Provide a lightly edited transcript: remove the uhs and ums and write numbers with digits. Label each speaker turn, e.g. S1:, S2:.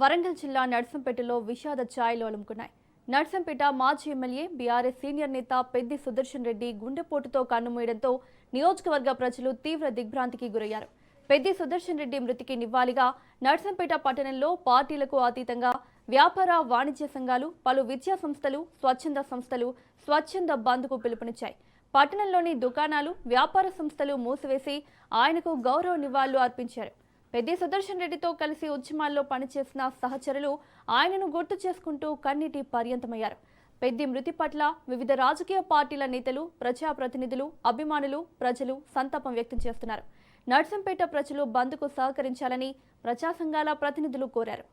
S1: వరంగల్ జిల్లా నర్సంపేటలో విషాద ఛాయలు అలుముకున్నాయి. నర్సంపేట మాజీ ఎమ్మెల్యే బీఆర్ఎస్ సీనియర్ నేత పెద్ది సుదర్శన్ రెడ్డి గుండెపోటుతో కన్నుమూయడంతో నియోజకవర్గ ప్రజలు తీవ్ర దిగ్భ్రాంతికి గురయ్యారు. పెద్ది సుదర్శన్ రెడ్డి మృతికి నివాళిగా నర్సంపేట పట్టణంలో పార్టీలకు అతీతంగా వ్యాపార వాణిజ్య సంఘాలు, పలు విద్యా సంస్థలు, స్వచ్ఛంద సంస్థలు స్వచ్ఛంద బంద్కు పిలుపునిచ్చాయి. పట్టణంలోని దుకాణాలు, వ్యాపార సంస్థలు మూసివేసి ఆయనకు గౌరవ నివాళులు అర్పించారు. పెద్ది సుదర్శన్ రెడ్డితో కలిసి ఉద్యమాల్లో పనిచేసిన సహచరులు ఆయనను గుర్తు చేసుకుంటూ కన్నీటి పర్యంతమయ్యారు. పెద్ది మృతి పట్ల వివిధ రాజకీయ పార్టీల నేతలు, ప్రజాప్రతినిధులు, అభిమానులు, ప్రజలు సంతాపం వ్యక్తం చేస్తున్నారు. నర్సంపేట ప్రజలు బంద్కు సహకరించాలని ప్రజా సంఘాల ప్రతినిధులు కోరారు.